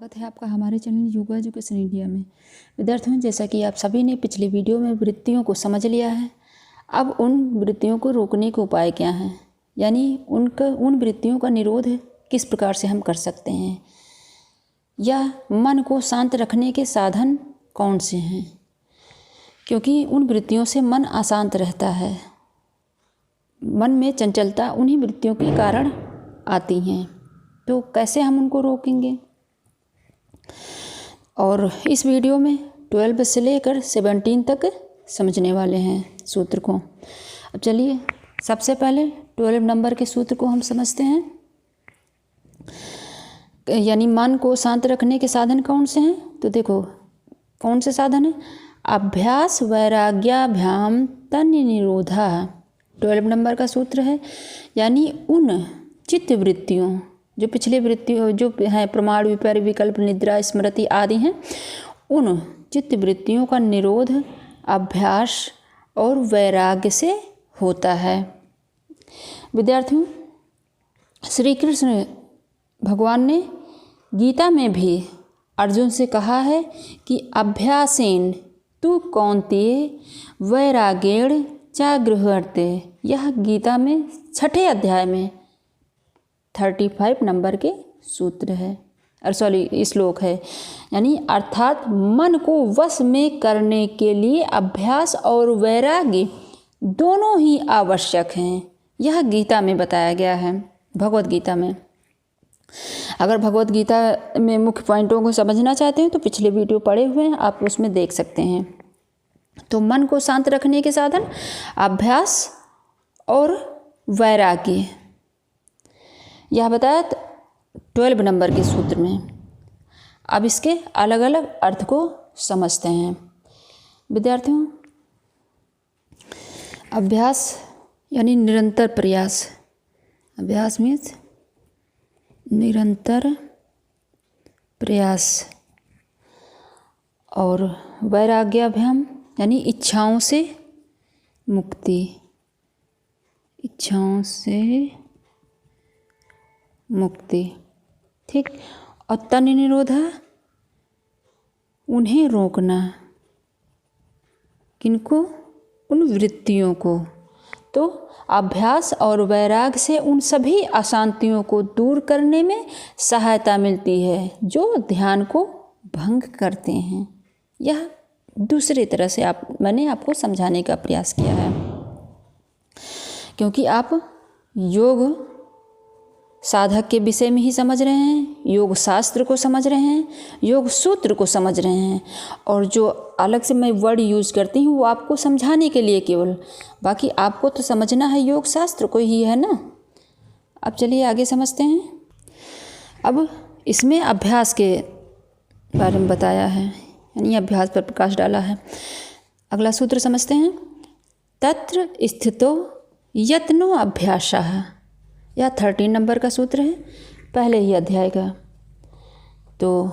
स्वागत है आपका हमारे चैनल योगा एजुकेशन इंडिया में। विद्यार्थियों, जैसा कि आप सभी ने पिछले वीडियो में वृत्तियों को समझ लिया है, अब उन वृत्तियों को रोकने के उपाय क्या हैं, यानी उन वृत्तियों का निरोध किस प्रकार से हम कर सकते हैं, या मन को शांत रखने के साधन कौन से हैं, क्योंकि उन वृत्तियों से मन अशांत रहता है। मन में चंचलता उन्हीं वृत्तियों के कारण आती हैं, तो कैसे हम उनको रोकेंगे। और इस वीडियो में 12 से लेकर 17 तक समझने वाले हैं सूत्र को। अब चलिए सबसे पहले 12 नंबर के सूत्र को हम समझते हैं, यानी मन को शांत रखने के साधन कौन से हैं। तो देखो कौन से साधन हैं। अभ्यास वैराग्याभ्याम तन्य निरोधा 12 नंबर का सूत्र है, यानी उन चित्त वृत्तियों जो पिछले वृत्तियों जो हैं प्रमाण विपर्य विकल्प निद्रा स्मृति आदि हैं, उन चित्त वृत्तियों का निरोध अभ्यास और वैराग्य से होता है। विद्यार्थियों, श्री कृष्ण भगवान ने गीता में भी अर्जुन से कहा है कि अभ्यासेन तु कौन्तेय वैराग्येण च गृह्यते। यह गीता में 6ठे अध्याय में 35 नंबर के सूत्र है, श्लोक है। यानी अर्थात मन को वश में करने के लिए अभ्यास और वैराग्य दोनों ही आवश्यक हैं। यह गीता में बताया गया है, भगवत गीता में। अगर भगवत गीता में मुख्य पॉइंटों को समझना चाहते हैं तो पिछले वीडियो पढ़े हुए हैं, आप उसमें देख सकते हैं। तो मन को शांत रखने के साधन अभ्यास और वैराग्य, यह बताया 12 नंबर के सूत्र में। अब इसके अलग अलग अर्थ को समझते हैं। विद्यार्थियों, अभ्यास यानी निरंतर प्रयास, अभ्यास मीन्स निरंतर प्रयास, और वैराग्याभ्याम यानी इच्छाओं से मुक्ति, इच्छाओं से मुक्ति, ठीक। और तन्य निरोधा उन्हें रोकना, किनको, उन वृत्तियों को। तो अभ्यास और वैराग्य से उन सभी अशांतियों को दूर करने में सहायता मिलती है जो ध्यान को भंग करते हैं। यह दूसरी तरह से मैंने आपको समझाने का प्रयास किया है, क्योंकि आप योग साधक के विषय में ही समझ रहे हैं, योग शास्त्र को समझ रहे हैं, योग सूत्र को समझ रहे हैं, और जो अलग से मैं वर्ड यूज़ करती हूँ वो आपको समझाने के लिए केवल, बाकी आपको तो समझना है योग शास्त्र को ही, है ना। अब चलिए आगे समझते हैं। अब इसमें अभ्यास के बारे में बताया है, यानी अभ्यास पर प्रकाश डाला है। अगला सूत्र समझते हैं। तत्र स्थितो यत्नो अभ्यासः, यह 13 नंबर का सूत्र है, पहले ही अध्याय का। तो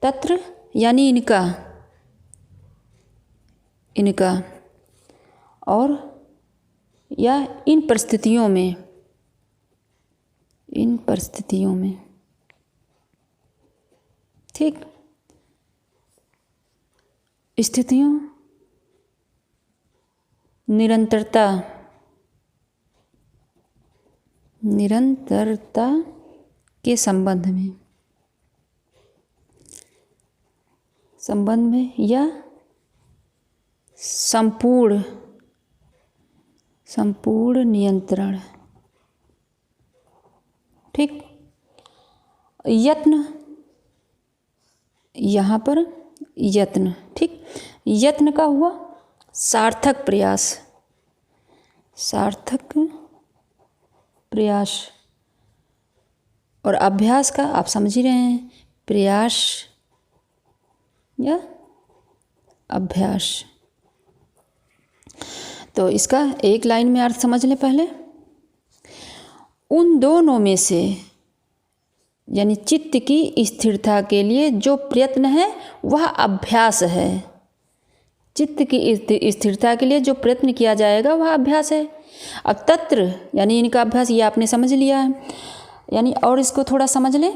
तत्र यानी इनका और या इन परिस्थितियों में, ठीक। स्थितियों, निरंतरता के संबंध में या संपूर्ण नियंत्रण, ठीक। यत्न, यहाँ पर यत्न, ठीक। यत्न का हुआ सार्थक प्रयास, और अभ्यास का आप समझ ही रहे हैं, प्रयास या अभ्यास। तो इसका एक लाइन में अर्थ समझ लें पहले। उन दोनों में से, यानी चित्त की स्थिरता के लिए जो प्रयत्न है वह अभ्यास है। चित्त की स्थिरता के लिए जो प्रयत्न किया जाएगा वह अभ्यास है। अब तत्र यानी इनका अभ्यास, ये आपने समझ लिया है, यानी और इसको थोड़ा समझ लें।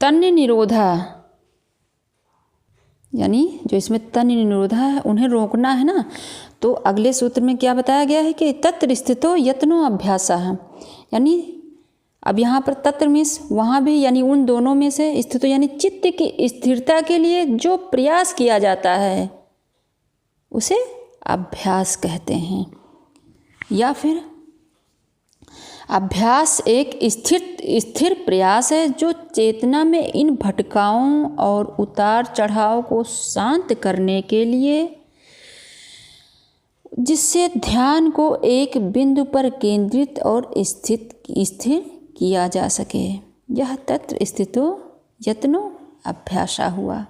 तन्य निरोधा, यानी जो इसमें तन्य निरोधा है उन्हें रोकना है ना, तो अगले सूत्र में क्या बताया गया है कि तत्र स्थितो यत्नो अभ्यासः, यानी अब यहाँ पर तत्र मीन्स वहाँ भी, यानी उन दोनों में से स्थितो यानी चित्त की स्थिरता के लिए जो प्रयास किया जाता है उसे अभ्यास कहते हैं। या फिर अभ्यास एक स्थिर प्रयास है जो चेतना में इन भटकाओं और उतार चढ़ाव को शांत करने के लिए, जिससे ध्यान को एक बिंदु पर केंद्रित और स्थिर किया जा सके। यह तत्र स्थितो यत्नो अभ्यासा हुआ।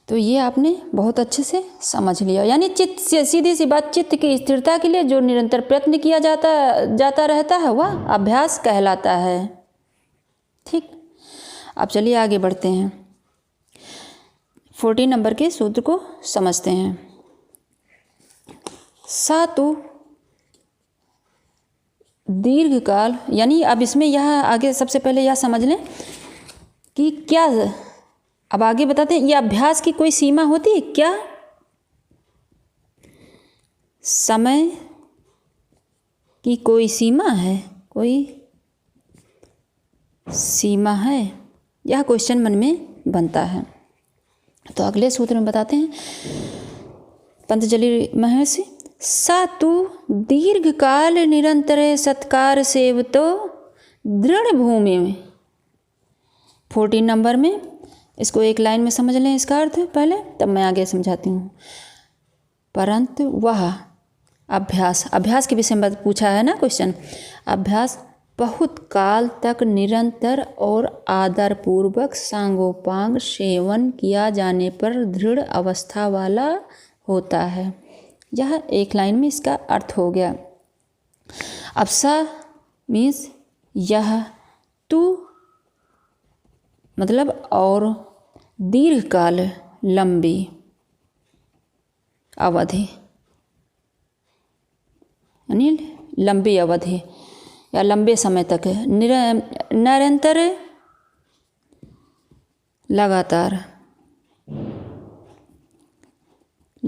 तो ये आपने बहुत अच्छे से समझ लिया, यानी चित्त से सीधी सी बात, चित्त की स्थिरता के लिए जो निरंतर प्रयत्न किया जाता रहता है वह अभ्यास कहलाता है। ठीक, अब चलिए आगे बढ़ते हैं, 14 नंबर के सूत्र को समझते हैं। सा तो दीर्घकाल, यानी अब इसमें यह आगे सबसे पहले यह समझ लें कि क्या, अब आगे बताते हैं, यह अभ्यास की कोई सीमा होती है क्या? समय की कोई सीमा है? कोई सीमा है? यह क्वेश्चन मन में बनता है। तो अगले सूत्र में बताते हैं पतंजलि महर्षि, सा तु दीर्घकाल निरंतर सत्कार सेवतो दृढ़ भूमि में। 14 नंबर में इसको एक लाइन में समझ लें इसका अर्थ पहले, तब मैं आगे समझाती हूँ। परंतु वह अभ्यास के विषय में पूछा है ना क्वेश्चन, अभ्यास बहुत काल तक निरंतर और आदरपूर्वक सांगोपांग सेवन किया जाने पर दृढ़ अवस्था वाला होता है। यह एक लाइन में इसका अर्थ हो गया। अब सा मीन्स यह, तू मतलब और, दीर्घकाल लंबी अवधि, यानी लंबी अवधि या लंबे समय तक निरंतर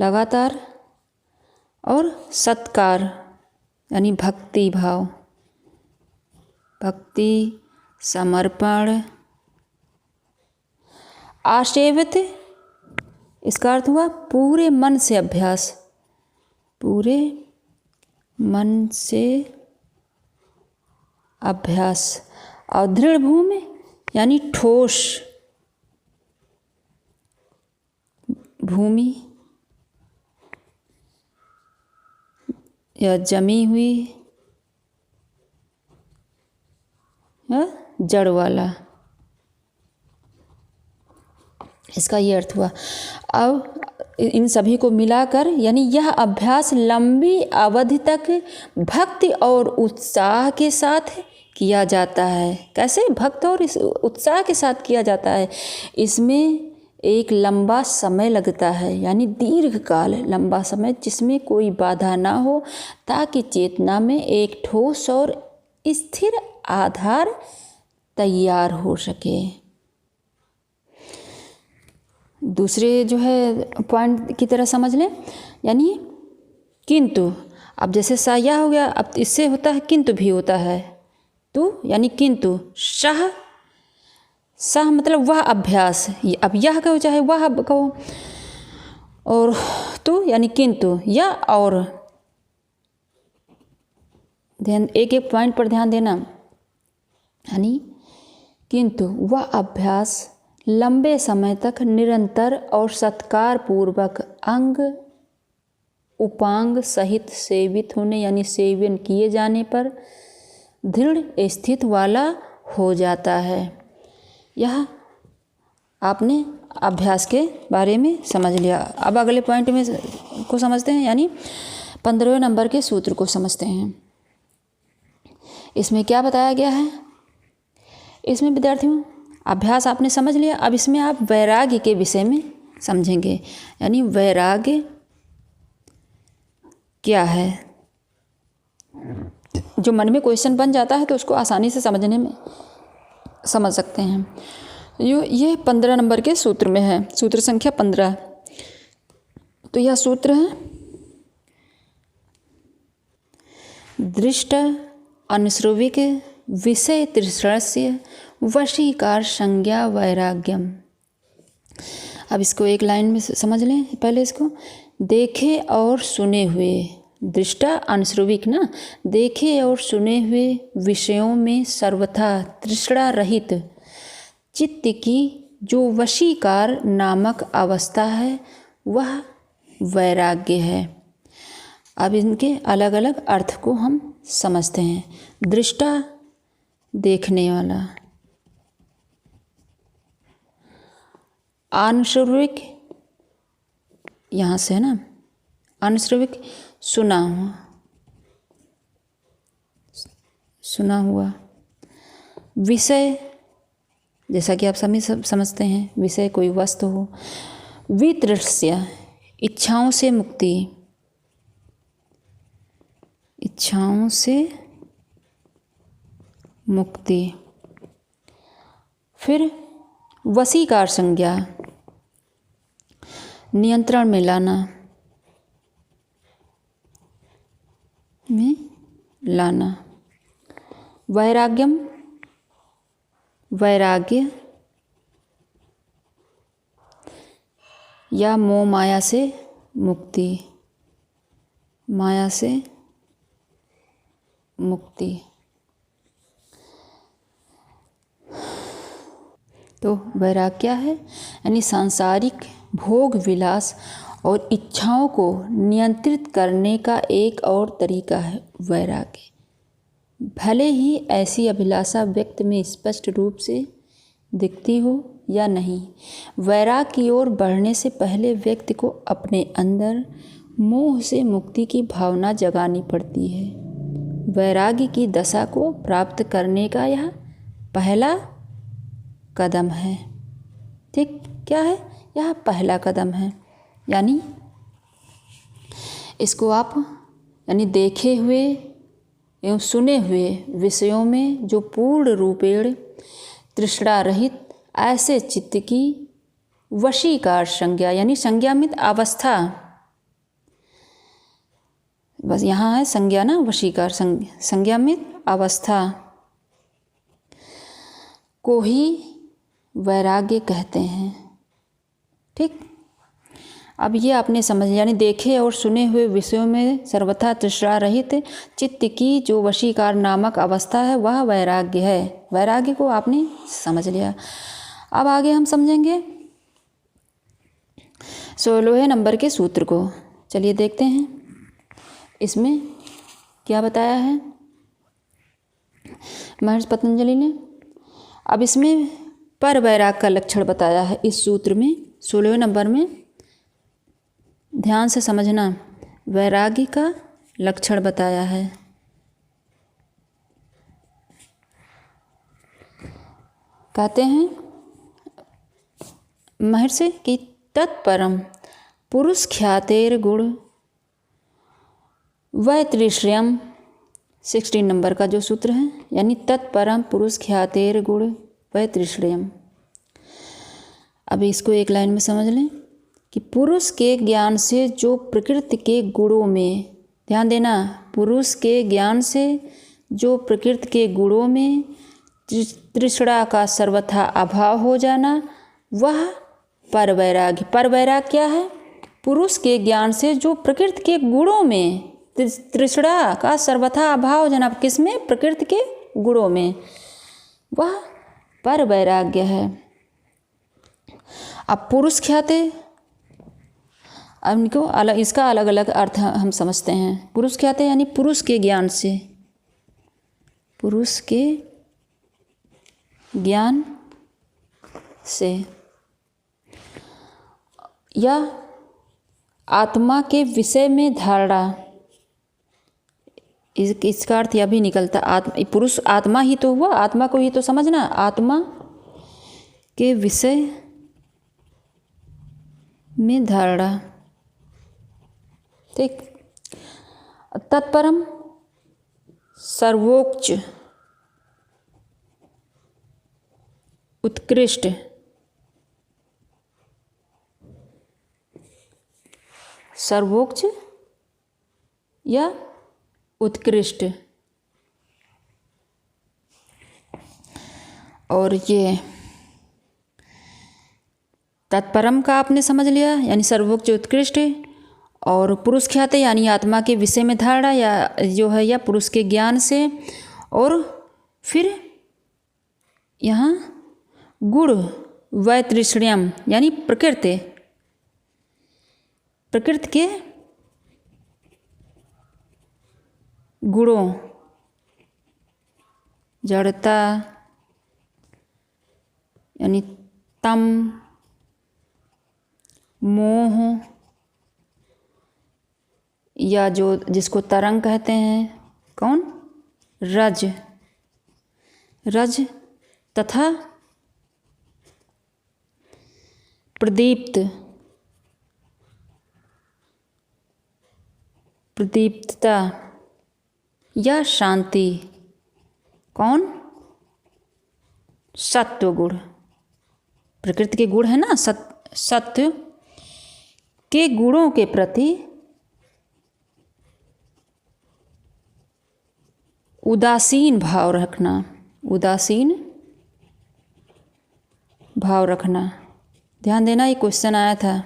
लगातार और सत्कार यानी भक्ति भाव, भक्ति समर्पण, आसेवित इसका अर्थ हुआ पूरे मन से अभ्यास, पूरे मन से अभ्यास, और दृढ़ भूमि यानी ठोस भूमि या जमी हुई या जड़ वाला, इसका ये अर्थ हुआ। अब इन सभी को मिलाकर यानी यह अभ्यास लंबी अवधि तक भक्ति और उत्साह के साथ किया जाता है। कैसे? भक्ति और उत्साह के साथ किया जाता है। इसमें एक लंबा समय लगता है, यानी दीर्घ काल, लंबा समय जिसमें कोई बाधा ना हो, ताकि चेतना में एक ठोस और स्थिर आधार तैयार हो सके। दूसरे जो है पॉइंट की तरह समझ लें, यानी किंतु, अब जैसे साया हो गया, अब इससे होता है किंतु भी होता है। तो यानी किंतु सह मतलब वह अभ्यास, अब यह कहो चाहे वह कहो, और तो यानी किंतु या और। ध्यान, एक एक पॉइंट पर ध्यान देना, यानी किंतु वह अभ्यास लंबे समय तक निरंतर और सत्कार पूर्वक अंग उपांग सहित सेवित होने यानी सेवन किए जाने पर दृढ़ स्थित वाला हो जाता है। यह आपने अभ्यास के बारे में समझ लिया। अब अगले पॉइंट में को समझते हैं, यानी 15वें नंबर के सूत्र को समझते हैं। इसमें क्या बताया गया है? इसमें विद्यार्थियों अभ्यास आपने समझ लिया, अब इसमें आप वैराग्य के विषय में समझेंगे, यानी वैराग्य क्या है। जो मन में क्वेश्चन बन जाता है तो उसको आसानी से समझने में समझ सकते हैं। ये 15 नंबर के सूत्र में है, सूत्र संख्या 15। तो यह सूत्र है, दृष्ट अनुश्रविक विषय तृष्णस्य वशीकार संज्ञा वैराग्यम। अब इसको एक लाइन में समझ लें पहले इसको। देखे और सुने हुए, दृष्टा अनुश्रविक ना, देखे और सुने हुए विषयों में सर्वथा तृष्णा रहित चित्त की जो वशीकार नामक अवस्था है वह वैराग्य है। अब इनके अलग अलग अर्थ को हम समझते हैं। दृष्टा देखने वाला, अनुश्रविक यहाँ से है ना, अनुश्रविक सुना हुआ। विषय जैसा कि आप सभी सब समझते हैं, विषय कोई वस्तु हो। वितृष्य इच्छाओं से मुक्ति, इच्छाओं से मुक्ति। फिर वशीकार संज्ञा, नियंत्रण में लाना। वैराग्यम, वैराग्य या मोह माया से मुक्ति, माया से मुक्ति। तो वैराग्य क्या है? यानी सांसारिक भोग विलास और इच्छाओं को नियंत्रित करने का एक और तरीका है वैराग्य। भले ही ऐसी अभिलाषा व्यक्ति में स्पष्ट रूप से दिखती हो या नहीं, वैराग्य की ओर बढ़ने से पहले व्यक्ति को अपने अंदर मोह से मुक्ति की भावना जगानी पड़ती है। वैराग्य की दशा को प्राप्त करने का यह पहला कदम है। ठीक, क्या है? यह पहला कदम है। यानी इसको आप देखे हुए एवं सुने हुए विषयों में जो पूर्ण रूपेण तृष्णा रहित ऐसे चित्त की वशीकार संज्ञा, यानी संज्ञामित अवस्था, बस यहाँ है संज्ञा ना, वशीकार संज्ञामित अवस्था को ही वैराग्य कहते हैं। ठीक, अब ये आपने समझ, यानी देखे और सुने हुए विषयों में सर्वथा तृष्णा रहित चित्त की जो वशीकार नामक अवस्था है वह वैराग्य है। वैराग्य को आपने समझ लिया। अब आगे हम समझेंगे 16वें नंबर के सूत्र को। चलिए देखते हैं इसमें क्या बताया है महर्षि पतंजलि ने। अब इसमें पर वैराग का लक्षण बताया है इस सूत्र में 16वें नंबर में। ध्यान से समझना, वैराग्य का लक्षण बताया है। कहते हैं महर्षि कि तत्परम पुरुष ख्यातेर गुण वैतृष्ण्यम, 16 नंबर का जो सूत्र है, यानी तत्परम पुरुष ख्यातेर गुण वैतृष्ण्यम। अब इसको एक लाइन में समझ लें कि पुरुष के ज्ञान से जो प्रकृति के गुणों में, ध्यान देना, पुरुष के ज्ञान से जो प्रकृति के गुणों में तृष्णा का सर्वथा अभाव हो जाना वह परवैराग्य। परवैराग्य क्या है? पुरुष के ज्ञान से जो प्रकृति के गुणों में तृष्णा का सर्वथा अभाव हो जाना, किसमें? प्रकृति के गुणों में, वह परवैराग्य है। अब पुरुष ख्याते, अब इनको अलग, इसका अलग अलग अर्थ हम समझते हैं। पुरुष ख्याते यानी पुरुष के ज्ञान से, पुरुष के ज्ञान से, या आत्मा के विषय में धारणा, इसका अर्थ यह भी निकलता, पुरुष आत्मा ही तो हुआ, आत्मा को ही तो समझना, आत्मा के विषय में धारणा। ठीक, तत्परम सर्वोच्च, उत्कृष्ट, सर्वोच्च या उत्कृष्ट। और ये तत्परम का आपने समझ लिया, यानी सर्वोच्च उत्कृष्ट। और पुरुष ख्याति यानी आत्मा के विषय में धारणा या जो है या पुरुष के ज्ञान से। और फिर यहाँ गुण वैतृष्ण्यम यानी प्रकृति के गुणों, जड़ता यानी तम, मोह या जो जिसको तरंग कहते हैं, कौन, रज तथा प्रदीप्तता या शांति, कौन, सत्व गुण। प्रकृति के गुण है ना, सत्व के गुणों के प्रति उदासीन भाव रखना। ध्यान देना, ये क्वेश्चन आया था।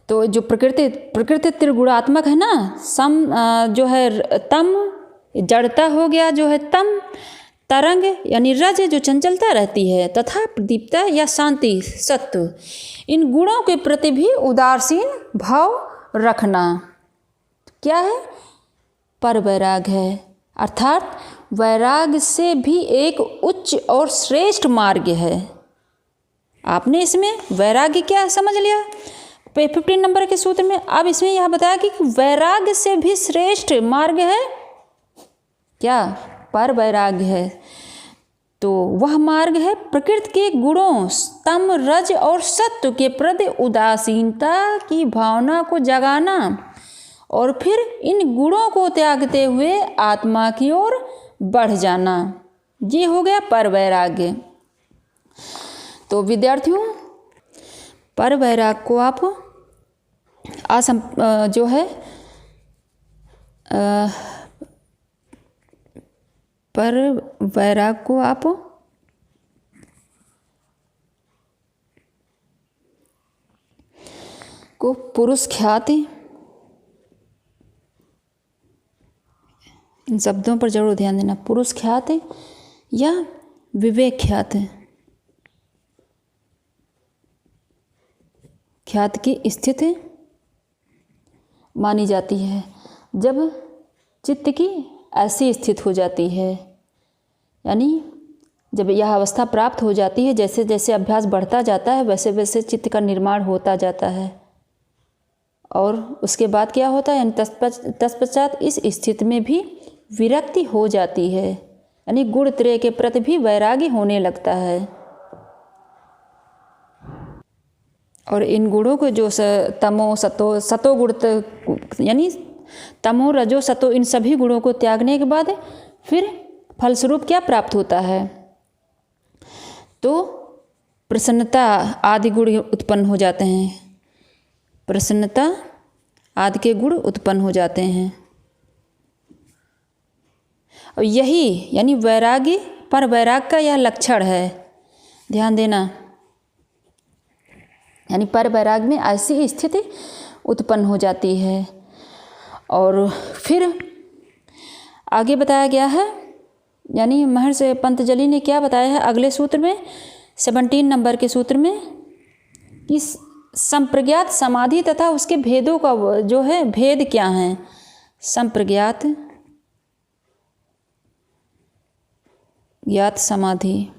तो जो प्रकृति त्रिगुणात्मक है ना, जो है तम, जड़ता हो गया जो है तम, तरंग यानी रज जो चंचलता रहती है, तथा प्रदीप्ता या शांति सत्व, इन गुणों के प्रति भी उदासीन भाव रखना क्या है, पर वैराग है। अर्थात वैराग से भी एक उच्च और श्रेष्ठ मार्ग है। आपने इसमें वैराग्य क्या समझ लिया 15 नंबर के सूत्र में। अब इसमें यह बताया कि वैराग्य से भी श्रेष्ठ मार्ग है क्या, पर वैराग्य है। तो वह मार्ग है प्रकृति के गुणों तम, रज और सत्व के प्रति उदासीनता की भावना को जगाना और फिर इन गुणों को त्यागते हुए आत्मा की ओर बढ़ जाना, ये हो गया पर वैराग्य। तो विद्यार्थियों, पर वैराग को आप जो है पर वैराग को आप को पुरुष ख्याति, इन शब्दों पर जरूर ध्यान देना, पुरुष ख्याति या विवेक ख्याति, ख्याति की स्थिति मानी जाती है जब चित्त की ऐसी स्थिति हो जाती है, यानी जब यह अवस्था प्राप्त हो जाती है, जैसे जैसे अभ्यास बढ़ता जाता है वैसे वैसे चित्त का निर्माण होता जाता है। और उसके बाद क्या होता है, यानी तत्पश्चात इस स्थिति में भी विरक्ति हो जाती है, यानी गुण त्रय के प्रति भी वैराग्य होने लगता है। और इन गुणों को जो तमो सतो गुण, यानी तमो रजो सतो, इन सभी गुणों को त्यागने के बाद फिर फलस्वरूप क्या प्राप्त होता है, तो प्रसन्नता आदि गुण उत्पन्न हो जाते हैं, प्रसन्नता आदि के गुण उत्पन्न हो जाते हैं। और यही यानी वैराग्य, पर वैराग का यह लक्षण है, ध्यान देना। यानी पर वैराग में ऐसी स्थिति उत्पन्न हो जाती है। और फिर आगे बताया गया है, यानी महर्षि पंतजलि ने क्या बताया है अगले सूत्र में 17 नंबर के सूत्र में, कि संप्रज्ञात समाधि तथा उसके भेदों का जो है भेद क्या है। संप्रज्ञात ज्ञात समाधि,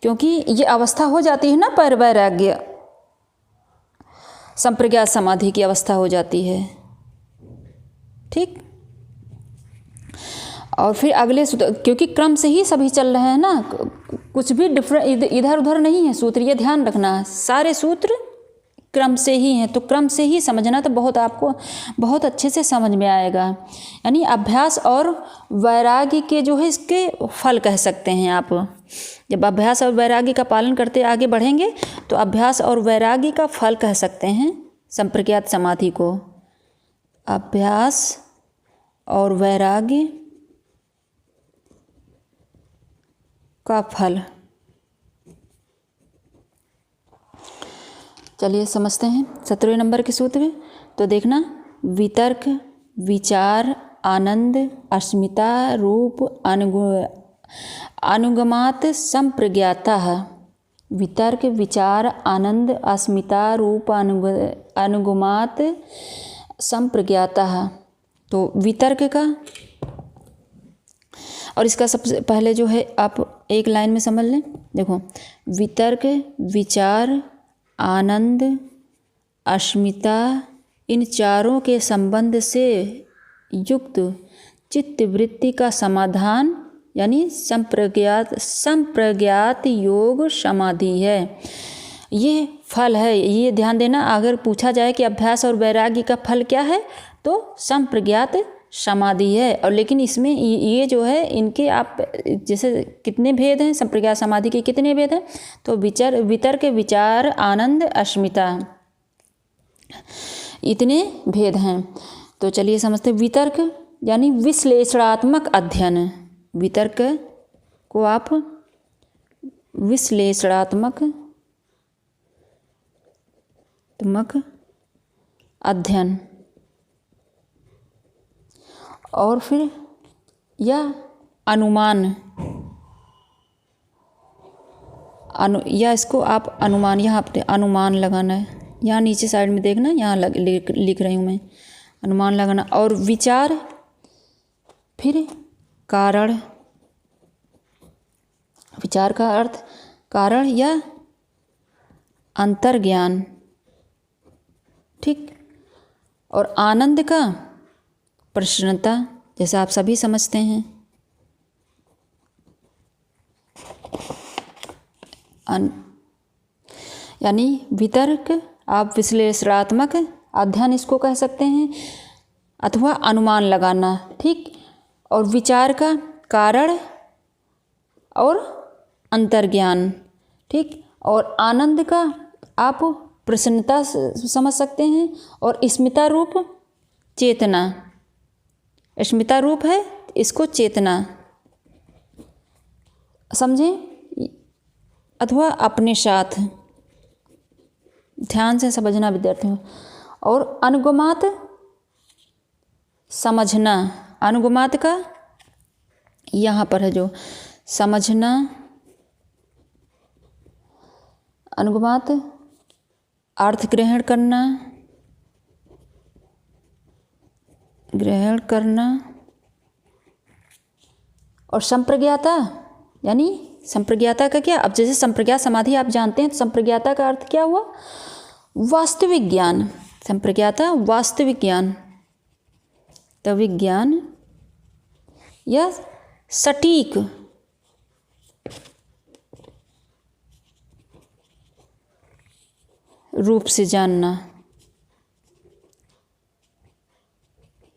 क्योंकि ये अवस्था हो जाती है ना पर वैराग्य, संप्रज्ञात समाधि की अवस्था हो जाती है, ठीक। और फिर अगले सूत्र, क्योंकि क्रम से ही सभी चल रहे हैं ना, कुछ भी डिफरेंट इधर उधर नहीं है सूत्र, ये ध्यान रखना। सारे सूत्र क्रम से ही हैं, तो क्रम से ही समझना तो बहुत आपको बहुत अच्छे से समझ में आएगा। यानी अभ्यास और वैराग्य के जो है इसके फल कह सकते हैं आप। जब अभ्यास और वैराग्य का पालन करते आगे बढ़ेंगे तो अभ्यास और वैराग्य का फल कह सकते हैं संप्रज्ञात समाधि को। अभ्यास और वैराग्य का फल। चलिए समझते हैं 17वें नंबर के सूत्र। तो देखना, वितर्क, विचार, आनंद, अस्मिता, रूप, अनुगमात संप्रज्ञाता। वितर्क, विचार, आनंद, अस्मिता, रूप, अनुगमात संप्रज्ञाता। तो वितर्क का, और इसका सबसे पहले जो है आप एक लाइन में समझ लें। देखो, वितर्क, विचार, आनंद, अस्मिता, इन चारों के संबंध से युक्त चित्त वृत्ति का समाधान यानी संप्रज्ञात योग समाधि है। ये फल है, ये ध्यान देना। अगर पूछा जाए कि अभ्यास और वैराग्य का फल क्या है तो संप्रज्ञात समाधि है। और लेकिन इसमें ये जो है इनके आप जैसे कितने भेद हैं, संप्रज्ञात समाधि के कितने भेद हैं, तो वितर्क, विचार, आनंद, अस्मिता, इतने भेद हैं। तो चलिए समझते। वितर्क यानी विश्लेषणात्मक अध्ययन। वितर्क को आप विश्लेषणात्मक अध्ययन, और फिर या अनुमान, या इसको आप अनुमान, यहाँ पे अनुमान लगाना है, यहाँ नीचे साइड में देखना, यहाँ लिख रही हूँ मैं, अनुमान लगाना। और विचार, फिर कारण। विचार का अर्थ कारण या अंतर्ज्ञान, ठीक। और आनंद का प्रसन्नता, जैसा आप सभी समझते हैं। यानी वितर्क आप विश्लेषणात्मक अध्ययन इसको कह सकते हैं अथवा अनुमान लगाना, ठीक। और विचार का कारण और अंतर्ज्ञान, ठीक। और आनंद का आप प्रसन्नता समझ सकते हैं। और स्मिता रूप चेतना, स्मिता रूप है इसको चेतना समझें अथवा अपने साथ, ध्यान से समझना विद्यार्थियों। और अनुगमात समझना, अनुगमात का यहाँ पर है जो समझना, अनुगमात अर्थ ग्रहण करना। और संप्रज्ञाता यानी संप्रज्ञाता का क्या, अब जैसे संप्रज्ञात समाधि आप जानते हैं तो संप्रज्ञाता का अर्थ क्या हुआ, वास्तविक ज्ञान। संप्रज्ञाता वास्तविक ज्ञान, तो विज्ञान या सटीक रूप से जानना,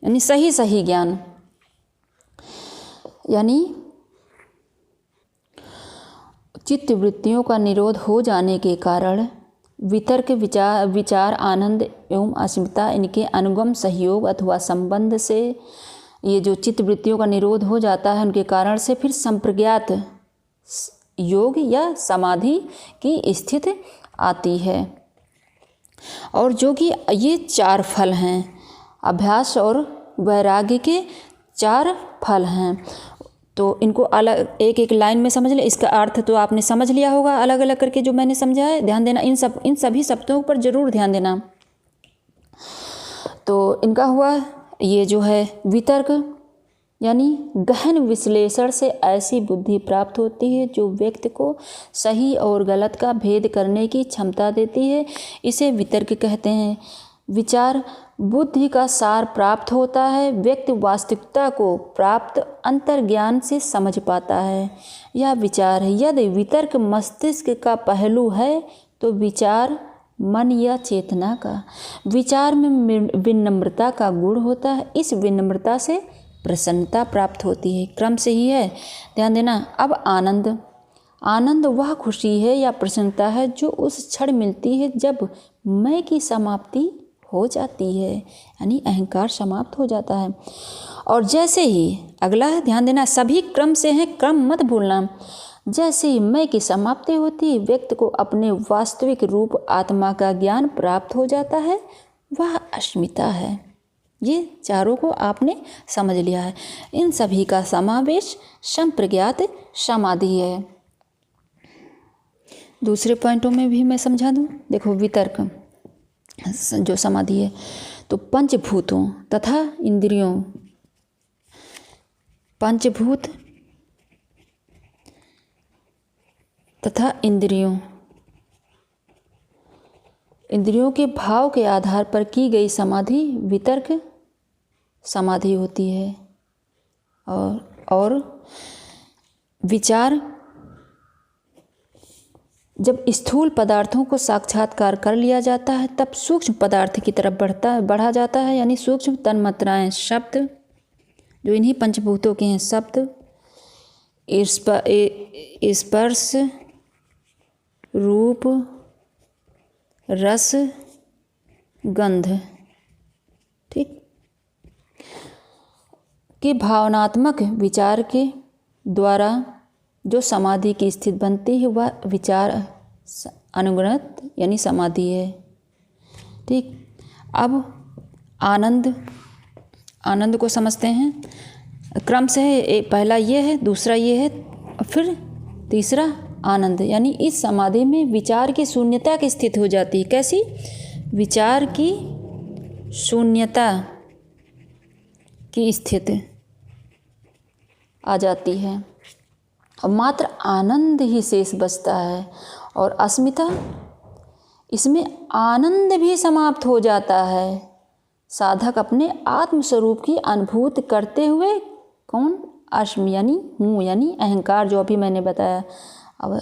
यानी सही ज्ञान। यानी चित्त वृत्तियों का निरोध हो जाने के कारण वितर्क, विचार, आनंद एवं अस्मिता, इनके अनुगम, सहयोग अथवा संबंध से ये जो चित्त वृत्तियों का निरोध हो जाता है उनके कारण से फिर संप्रज्ञात योग या समाधि की स्थिति आती है। और जो कि ये चार फल हैं, अभ्यास और वैराग्य के चार फल हैं। तो इनको अलग एक एक लाइन में समझ लें। इसका अर्थ तो आपने समझ लिया होगा अलग अलग करके जो मैंने समझा है। ध्यान देना, इन सभी शब्दों पर जरूर ध्यान देना। तो इनका हुआ ये जो है वितर्क, यानी गहन विश्लेषण से ऐसी बुद्धि प्राप्त होती है जो व्यक्ति को सही और गलत का भेद करने की क्षमता देती है, इसे वितर्क कहते हैं। विचार, बुद्धि का सार प्राप्त होता है, व्यक्ति वास्तविकता को प्राप्त अंतर्ज्ञान से समझ पाता है, यह विचार है। यदि वितर्क मस्तिष्क का पहलू है तो विचार मन या चेतना का। विचार में विनम्रता का गुण होता है, इस विनम्रता से प्रसन्नता प्राप्त होती है। क्रम से ही है, ध्यान देना। अब आनंद, आनंद वह खुशी है या प्रसन्नता है जो उस क्षण मिलती है जब मैं की समाप्ति हो जाती है, यानी अहंकार समाप्त हो जाता है। और जैसे ही अगला है, ध्यान देना, सभी क्रम से हैं, क्रम मत भूलना। जैसे ही मैं की समाप्ति होती है, व्यक्ति को अपने वास्तविक रूप आत्मा का ज्ञान प्राप्त हो जाता है, वह अस्मिता है। ये चारों को आपने समझ लिया है। इन सभी का समावेश संप्रज्ञात समाधि है। दूसरे पॉइंटों में भी मैं समझा दूँ। देखो, वितर्क जो समाधि है, तो पंचभूतों तथा इंद्रियों, पंचभूत तथा इंद्रियों के भाव के आधार पर की गई समाधि वितर्क समाधि होती है। और विचार जब स्थूल पदार्थों को साक्षात्कार कर लिया जाता है, तब सूक्ष्म पदार्थ की तरफ बढ़ा जाता है, यानी सूक्ष्म तन्मात्राएं, शब्द जो इन्हीं पंचभूतों के हैं, शब्द, स्पर्श, रूप, रस, गंध, ठीक, के भावनात्मक विचार के द्वारा जो समाधि की स्थिति बनती है, वह विचार अनुगणत यानी समाधि है। ठीक, अब आनंद को समझते हैं। क्रम से है, पहला ये है, दूसरा ये है, फिर तीसरा आनंद, यानी इस समाधि में विचार की शून्यता की स्थिति हो जाती है। कैसी? विचार की शून्यता की स्थिति आ जाती है और मात्र आनंद ही शेष बचता है। और अस्मिता, इसमें आनंद भी समाप्त हो जाता है। साधक अपने आत्मस्वरूप की अनुभूति करते हुए, कौन? अस्मि यानी हूँ, यानी अहंकार, जो अभी मैंने बताया। अब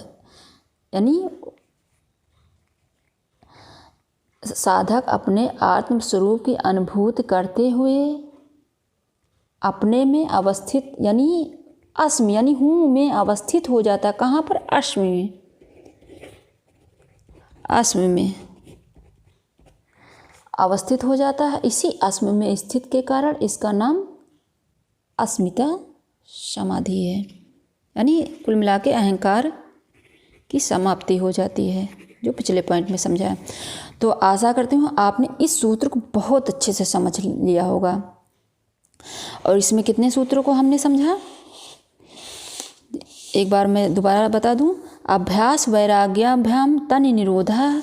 यानी साधक अपने आत्मस्वरूप की अनुभूति करते हुए अपने में अवस्थित, यानी अस्मि यानी हूँ में अवस्थित हो जाता है। कहाँ पर? अस्मि में, अस्मि में अवस्थित हो जाता है। इसी अस्मि में स्थित के कारण इसका नाम अस्मिता समाधि है। यानी कुल मिला के अहंकार की समाप्ति हो जाती है, जो पिछले पॉइंट में समझाया। तो आशा करती हूँ आपने इस सूत्र को बहुत अच्छे से समझ लिया होगा। और इसमें कितने सूत्रों को हमने समझा, एक बार मैं दोबारा बता दूं। अभ्यास वैराग्याभ्याम तन निरोधः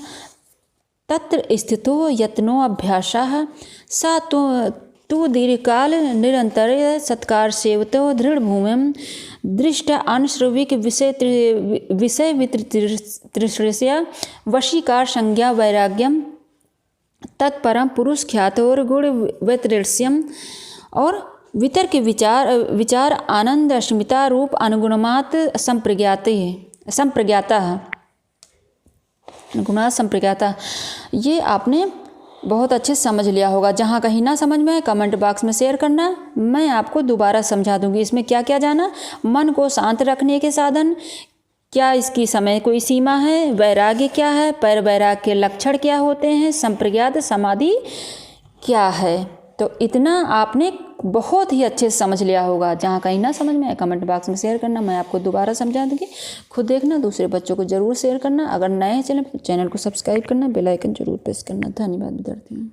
तत्र स्थितो यत्नो अभ्यासः सा तो दीर्घकाल निरंतर सत्कार सेवतो दृढ़ भूमिम दृष्ट अनुश्रविक विषय वितृष्या वशीकार संज्ञा वैराग्यम तत्परम पुरुष ख्यातोर गुण वैतृष्यम। और वितर्क विचार आनंद अस्मिता रूप अनुगुणमात संप्रज्ञाता। ये आपने बहुत अच्छे से समझ लिया होगा। जहाँ कहीं ना समझ में आए कमेंट बॉक्स में शेयर करना, मैं आपको दोबारा समझा दूंगी। इसमें क्या क्या जाना? मन को शांत रखने के साधन क्या, इसकी समय कोई सीमा है, वैराग्य क्या है, पर वैराग्य के लक्षण क्या होते हैं, संप्रज्ञात समाधि क्या है। तो इतना आपने बहुत ही अच्छे से समझ लिया होगा। जहाँ कहीं ना समझ में आए कमेंट बॉक्स में शेयर करना, मैं आपको दोबारा समझा दूँगी। खुद देखना, दूसरे बच्चों को ज़रूर शेयर करना। अगर नए चैनल को सब्सक्राइब करना, बेल आइकन जरूर प्रेस करना। धन्यवाद विद्यार्थियों।